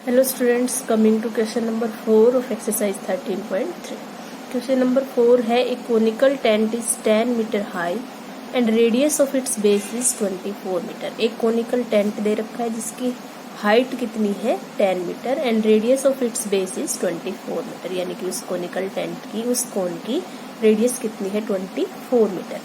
Hello students, coming to question number 4 of exercise 13.3. Question number 4 है a conical tent is 10 meter high and radius of its base is 24 meter. एक conical tent दे रखा है जिसकी height कितनी है 10 metre and radius of its base is 24 metre, यानी कि उस कोनिकल टेंट की उस कोन की रेडियस कितनी है 24 मीटर.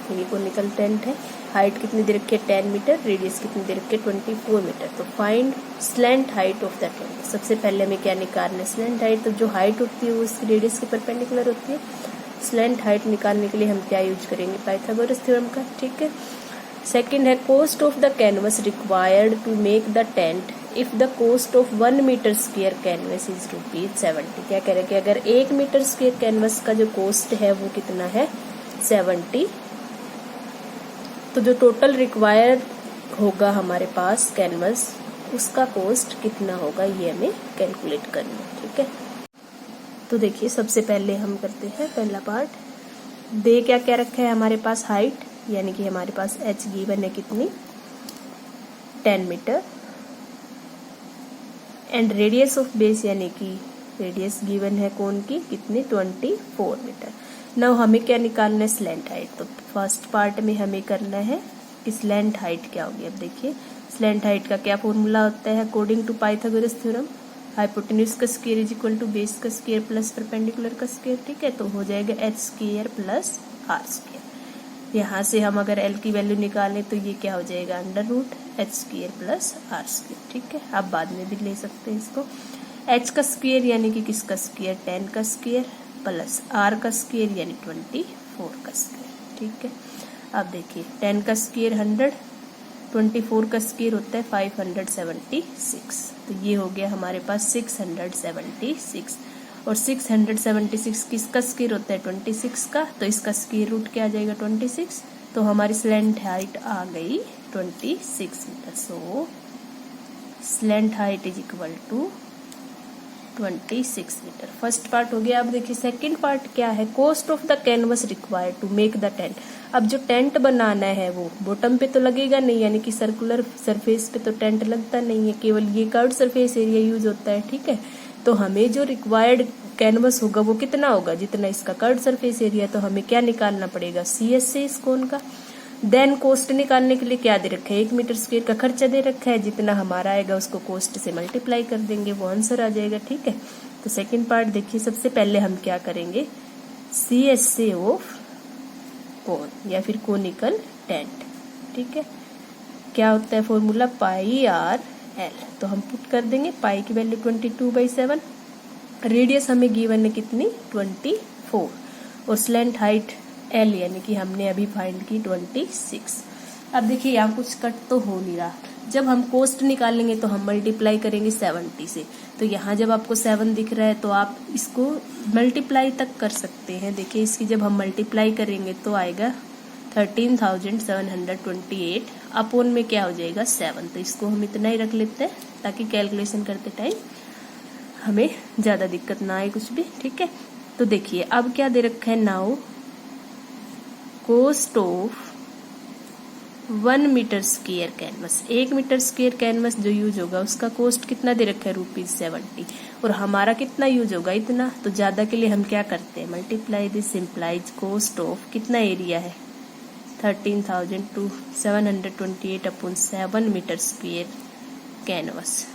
ये कोनिकल टेंट है, हाइट कितनी दे रखी है 10 मीटर, रेडियस कितनी दे रखी है 24 मीटर. तो find slant height of the tent. सबसे पहले हमें क्या निकालना है स्लैंट हाइट. तो जो हाइट होती है वो उसकी रेडियस के परपेंडिकुलर होती है. स्लैंट हाइट निकालने के लिए हम क्या यूज करेंगे, पाइथागोरस थ्योरम का. ठीक है. सेकेंड है cost of the canvas required to make the tent if the cost of 1 metre square canvas is ₹70. क्या कह रहे हैं कि अगर 1 मीटर स्क्वायर कैनवस का जो कॉस्ट है वो कितना है 70, तो जो टोटल रिक्वायर होगा हमारे पास कैनवस उसका कॉस्ट कितना होगा ये हमें कैलकुलेट करना है. ठीक है. तो देखिए सबसे पहले हम करते हैं पहला पार्ट. दे क्या क्या रखा है हमारे पास हाइट, यानी कि हमारे पास h गिवन है कितनी 10 metre and radius of base यानी कि रेडियस गिवन है कोन की कितनी 24 मीटर. नाउ हमें क्या निकालना है स्लैंट हाइट. तो फर्स्ट पार्ट में हमें करना है कि स्लैंट हाइट क्या होगी. अब देखिए स्लैंट हाइट का क्या फॉर्मूला होता है according to Pythagoras theorem. Hypotenuse का square is equal to base का स्क्वायर प्लस परपेंडिकुलर का स्क्वायर. ठीक है. तो हो जाएगा h square plus r square. यहाँ से हम अगर l की वैल्यू निकालें तो ये क्या हो जाएगा under root h square plus r square. ठीक है. आप बाद में भी ले सकते हैं इसको. h का स्क्वायर यानी कि किसका स्क्वायर 10 का स्क्वायर प्लस r का स्क्वायर यानी 24 का स्क्वायर. ठीक है. अब देखिए 10 का स्क्वायर 100, 24 का स्क्वायर होता है 576. तो ये हो गया हमारे पास 676 और 676 किसका स्क्वायर होता है 26 का. तो इसका स्क्वायर रूट क्या आ जाएगा 26. तो हमारी स्लैंट हाइट आ गई 26 metre. So slant height is equal to 26 metre. First part हो गया. अब देखिए सेकंड पार्ट क्या है, cost of the canvas required to make the tent. अब जो टेंट बनाना है वो बॉटम पे तो लगेगा नहीं, यानी कि सर्कुलर सरफेस पे तो टेंट लगता नहीं है, केवल ये कर्व्ड सरफेस एरिया यूज होता है. ठीक है. तो हमें जो रिक्वायर्ड कैनवस होगा वो कितना होगा जितना इसका कर्व्ड सरफेस एरिया. तो हमें क्या निकालना पड़ेगा CS से इस कोन का. देन कॉस्ट निकालने के लिए क्या दे रखा है 1 मीटर स्क्वायर का खर्चा दे रखा है. जितना हमारा आएगा उसको कॉस्ट से मल्टीप्लाई कर देंगे, वो आंसर आ जाएगा. ठीक है. तो सेकंड पार्ट देखिए सबसे पहले हम क्या करेंगे CS से ऑफ कोन या फिर कोनिकल टेंट. ठीक है. क्या होता है फॉर्मूला πr/l. तो हम पुट कर देंगे पाई की वैल्यू 22/7. रेडियस हमें गिवन है कितनी 24 और स्लैंट हाइट L यानी कि हमने अभी फाइंड की 26. अब देखिए यहाँ कुछ कट तो हो नहीं रहा. जब हम कॉस्ट निकालेंगे तो हम मल्टीप्लाई करेंगे 70 से. तो यहाँ जब आपको 7 दिख रहा है तो आप इसको मल्टीप्लाई तक कर सकते हैं. देखिए इसकी जब हम मल्टीप्लाई करेंगे तो आएगा 13,728 अपॉन में क्या हो जाएगा 7. तो इसको हम इतना ही रख लेते हैं ताकि कैलकुलेशन करते टाइम हमें ज्यादा दिक्कत ना आए कुछ भी. ठीक है. तो देखिए अब क्या दे रखा है now cost of 1 metre square canvas. 1 metre square canvas जो यूज होगा उसका कॉस्ट कितना दे रखा है ₹70 और हमारा कितना यूज होगा इतना. तो ज्यादा के लिए हम क्या करते हैं multiply this implies cost of कितना एरिया है 13,728 upon 7 metre square canvas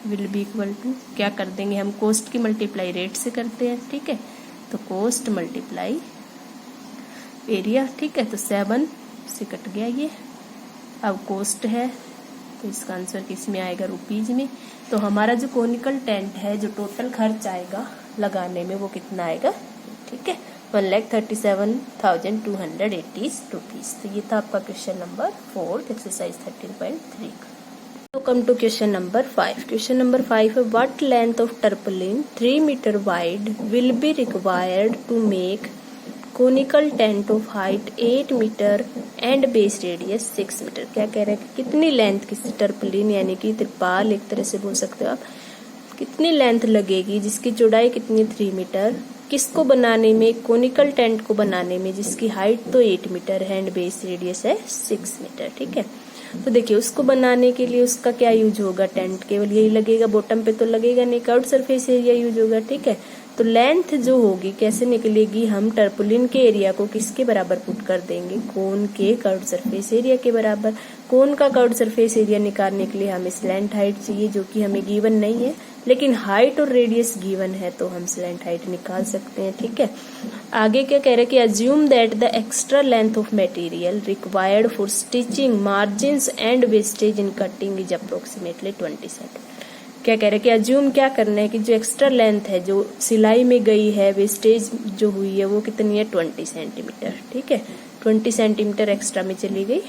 will be equal to क्या कर देंगे हम कॉस्ट की मल्टीप्लाई रेट से करते हैं. ठीक है. तो कॉस्ट मल्टीप्लाई एरिया. ठीक है. तो 7 से कट गया ये. अब कॉस्ट है तो इसका आंसर किस में आएगा रुपीज में. तो हमारा जो कोनिकल टेंट है जो टोटल खर्च आएगा लगाने में वो कितना आएगा. ठीक है 1,37,280 रुपीज. तो ये था आपका क्वेश्चन नंबर 4 एक्सरसाइज 13.3. तो come to question number 5. Question number 5 है what length of tarpaulin 3 metre wide will be required to make conical tent of height 8 metre and base radius 6 metre. क्या कह रहे हैं कि कितनी लेंथ किसी टर्पलिन यानी कि त्रिपाल एक तरह से बोल सकते हो आप, कितनी लेंथ लगेगी जिसकी चौड़ाई कितनी 3 मीटर किसको बनाने में कोनिकल टेंट को बनाने में जिसकी हाइट तो 8 मीटर है एंड बेस रेडियस है 6 मीटर. ठीक है. तो देखिए उसको बनाने के लिए उसका क्या यूज होगा, टेंट केवल यही लगेगा, बॉटम पे तो लगेगा नहीं, कर्व्ड सरफेस एरिया यूज होगा। ठीक है, तो लेंथ जो होगी कैसे निकलेगी, हम टर्पुलिन के एरिया को किसके बराबर पुट कर देंगे, कोन के कर्व्ड सरफेस एरिया के बराबर। कोन का कर्व्ड सरफेस एरिया निकालने के लिए हमें स्लैंट हाइट चाहिए, जो कि हमें गिवन नहीं है, लेकिन हाइट और रेडियस गिवन है, तो हम स्लैंट हाइट निकाल सकते हैं। ठीक है, आगे क्या कह रहे हैं कि assume that the extra length of material required for stitching margins and wastage in cutting is approximately 20 centimetre. क्या कह रहे हैं कि अज्यूम क्या करना है कि जो एक्स्ट्रा लेंथ है जो सिलाई में गई है, वेस्टेज जो हुई है वो कितनी है, 20 सेंटीमीटर। ठीक है, 20 सेंटीमीटर एक्स्ट्रा में चली गई,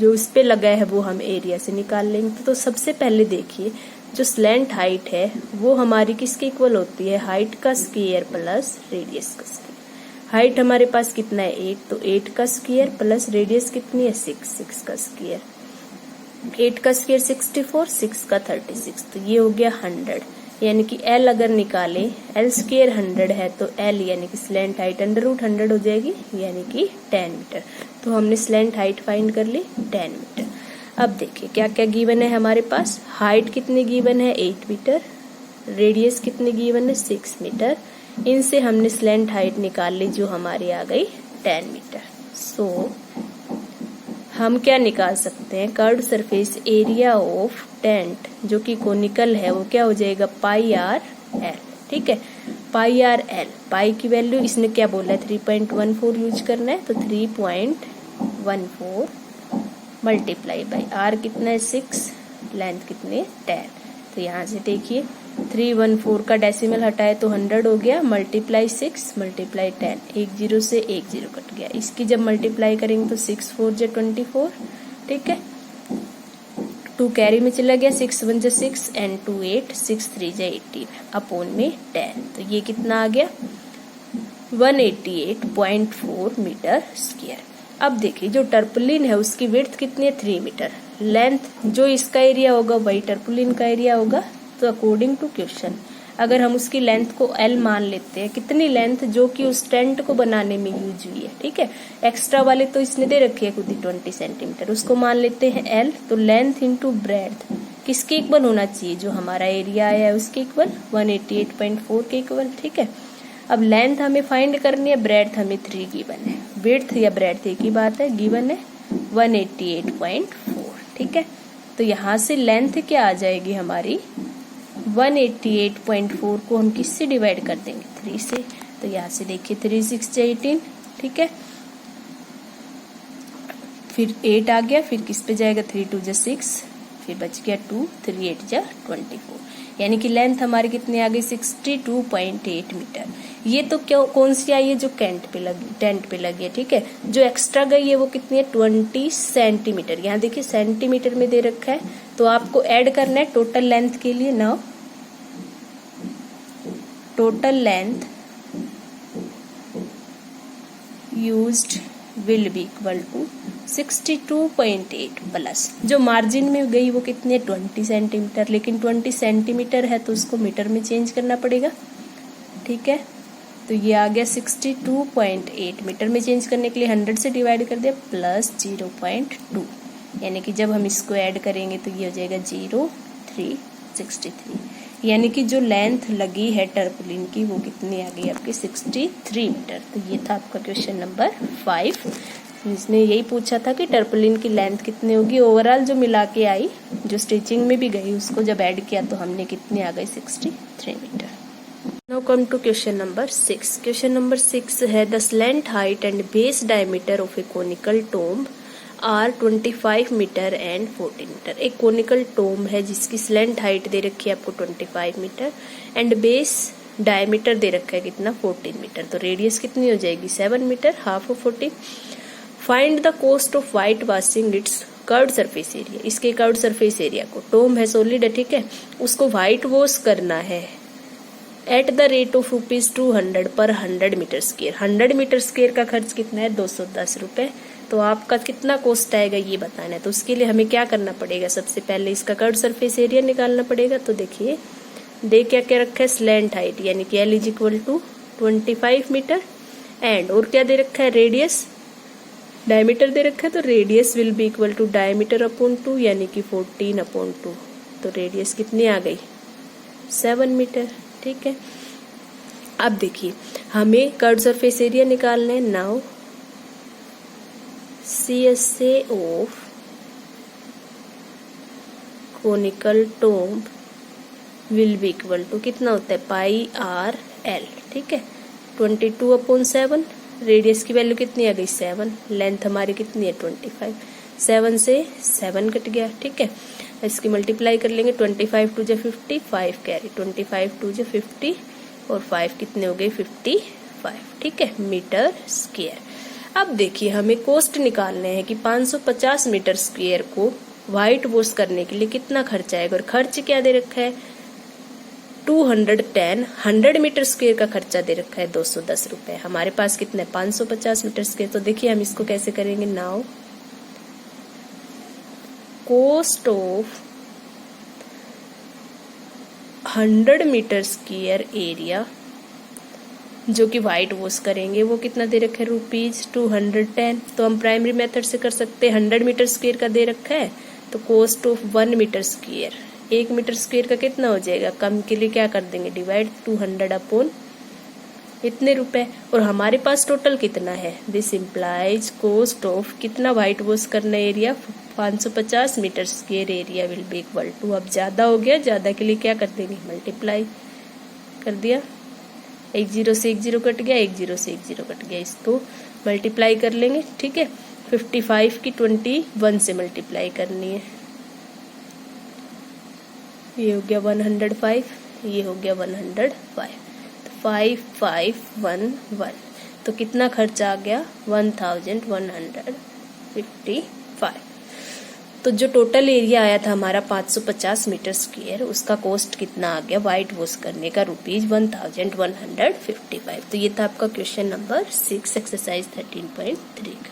जो इस पे लगा है वो हम एरिया से निकाल लेंगे। तो सबसे पहले देखिए जो स्लैंट हाइट है वो हमारी किसके इक्वल होती है, हाइट का स्क्वायर प्लस रेडियस का स्क्वायर। हाइट हमारे पास कितना है 8, तो 8 का स्क्वायर प्लस रेडियस कितनी है 6 का स्क्वायर। 8 का स्क्वायर 64, 6 का 36, तो ये हो गया 100। यानी कि L अगर निकाले, L स्क्वायर 100 है तो L यानी कि स्लैंट हाइट √100 हो जाएगी, यानी कि 10 मीटर। तो हमने स्लैंट हाइट फाइंड कर ली 10 मीटर। अब देखिए क्या क्या गिवन है हमारे पास, हाइट कितनी गिवन है 8 मीटर, रेडियस कितनी गिवन है 6 मीटर, इनसे हमने स्लैंट हाइट निकाल ली जो हमारी आ गई 10 मीटर। सो हम क्या निकाल सकते हैं, curved surface area of tent जो कि कोनिकल है वो क्या हो जाएगा πr/l। ठीक है, πr/l, पाई की वैल्यू इसने क्या बोला है 3.14 यूज करना है, तो 3.14 मल्टीप्लाई बाई r कितना है 6, लेंथ कितनी है 10। तो यहाँ से देखिए 314 का डेसिमल हटाए तो 100 हो गया, मल्टीप्लाई 6 मल्टीप्लाई 10, 1 0 से 1 0 कट गया। इसकी जब मल्टीप्लाई करेंगे तो 6 4 जा 24। ठीक है, 2 कैरी में चला गया, 6 1 जा 6 एंड 2 8, 6 3 जा 18 अपॉन में 10। तो ये कितना आ गया 188.4 मीटर स्क्वायर। अब देखिए जो टर्पुलिन है उसकी विड्थ कितनी है 3 मीटर, लेंथ जो इसका एरिया होगा वही टर्पुलिन का एरिया होगा। तो अकॉर्डिंग टू क्वेश्चन अगर हम उसकी लेंथ को L मान लेते हैं, कितनी लेंथ जो कि उस टेंट को बनाने में यूज हुई है। ठीक है, एक्स्ट्रा वाले तो इसने दे रखी है खुद ही 20 सेंटीमीटर, उसको मान लेते हैं L। तो लेंथ इंटू ब्रेड्थ किसके इक्वल होना चाहिए, जो हमारा एरिया आया है उसके इक्वल, 188.4 के इक्वल। ठीक है, अब लेंथ हमें फाइंड करनी है, ब्रेड्थ हमें 3 गिवन है, विड्थ या ब्रेड्थ एक ही बात है, गिवन है 188.4। ठीक है, तो यहाँ से लेंथ क्या आ जाएगी हमारी 188.4 को हम किससे डिवाइड कर देंगे 3 से। तो यहाँ से देखिए 3 6 जा 18। ठीक है, फिर 8 आ गया, फिर किस पे जाएगा 3 2 जा 6, फिर बच गया 2 3 8 जा 24, यानी कि लेंथ हमारी कितनी आ गई 62.8 मीटर। ये तो क्या कौन सी आई है जो टेंट पे लगी है। ठीक है, जो एक्स्ट्रा गई है वो कितनी है 20 सेंटीमीटर। यहाँ देखिए सेंटीमीटर में दे रखा है, तो आपको ऐड करना है टोटल लेंथ के लिए। Now total length used will be equal to 62.8 plus जो मार्जिन में गई वो कितनी है 20 सेंटीमीटर, लेकिन 20 सेंटीमीटर है तो उसको मीटर में चेंज करना पड़ेगा। ठीक है, तो ये आ गया 62.8, मीटर में चेंज करने के लिए 100 से डिवाइड कर दिया प्लस 0.2, यानी कि जब हम इसको ऐड करेंगे तो ये हो जाएगा 0.363, यानी कि जो लेंथ लगी है टर्पुलिन की वो कितनी आ गई आपकी 63 मीटर। तो ये था आपका क्वेश्चन नंबर 5। इसने यही पूछा था कि टर्पुलिन की लेंथ कितनी होगी, ओवरऑल जो मिला के आई, जो स्टिचिंग में भी गई उसको जब ऐड किया तो हमने कितनी आ गई 63 metre. Now come to question number 6। Question number 6 है the slant height and base diameter of a conical tomb are 25 metre and 14 metre. एक कोनिकल टोम्ब है जिसकी स्लैंट हाइट दे रखी है आपको 25 मीटर एंड बेस डायमीटर दे रखा है कितना 14 मीटर। तो रेडियस कितनी हो जाएगी 7 metre, half of 14। Find the cost of white washing its curved surface area. इसके कर्व्ड सरफेस एरिया को, टोम्ब है सॉलिड है, ठीक है, उसको व्हाइट वॉश करना है एट द रेट ऑफ ₹200 पर 100 मीटर स्क्वायर। 100 मीटर स्क्वायर का खर्च कितना है 210 रुपए। तो आपका कितना कॉस्ट आएगा ये बताना है। तो उसके लिए हमें क्या करना पड़ेगा, सबसे पहले इसका कर्व्ड सरफेस एरिया निकालना पड़ेगा। तो देखिए दे क्या क्या रखा है स्लैंट हाइट यानी कि L = 25 मीटर एंड और क्या दे रखा है रेडियस डायमीटर दे रखा है तो radius will be equal to diameter upon 2 यानी कि 14/2। तो रेडियस कितनी आ गई 7 मीटर। ठीक है, अब देखिए हमें कर्व सरफेस एरिया निकालना है। Now CSA of conical tomb will be equal to कितना होता है πRL। ठीक है, 22/7। रेडियस की वैल्यू कितनी आ गई 7, लेंथ हमारी कितनी है 25, 7 से 7 कट गया। ठीक है, इसकी मल्टीप्लाई कर लेंगे, 25 2 जा 50, 5 कैरी, 25 2 जा 50 और 5 कितने हो गए 55। ठीक है, मीटर स्क्वायर। अब देखिए हमें कोस्ट निकालने हैं कि 550 मीटर स्क्वायर को व्हाइट वॉश करने के लिए कितना खर्च आएगा, और खर्च क्या दे रखा है 210। 100 मीटर स्क्वायर का खर्चा दे रखा है 210 रुपए। हमारे पास कितना है 550 मीटर स्क्वायर। तो देखिए हम इसको कैसे करेंगे। Now cost of 100 metre square area जो कि व्हाइट वॉश करेंगे वो कितना दे रखा है ₹210। तो हम प्राइमरी मेथड से कर सकते हैं। 100 मीटर स्क्वायर का दे रखा है तो cost of 1 metre square, 1 metre square का कितना हो जाएगा, कम के लिए क्या कर देंगे डिवाइड 200 अपॉन इतने रुपए। और हमारे पास टोटल कितना है, दिस इम्प्लाइज कोस्ट ऑफ कितना व्हाइट वॉश करना area 550 metre square area will be equal to, अब ज्यादा हो गया, ज्यादा के लिए क्या कर देंगे मल्टीप्लाई कर दिया, 1 0 से 1 0 कट गया, 1 0 से 1 0 कट गया, इसको मल्टीप्लाई कर लेंगे। ठीक है, 55 की 21 से मल्टीप्लाई करनी है, ये हो गया 105, ये हो गया 105, तो 5511। तो कितना खर्चा आ गया 1155। तो जो टोटल एरिया आया था हमारा 550 मीटर स्क्वायर, उसका कॉस्ट कितना आ गया व्हाइट वॉश करने का ₹1155। तो ये था आपका क्वेश्चन नंबर 6 एक्सरसाइज 13.3 का।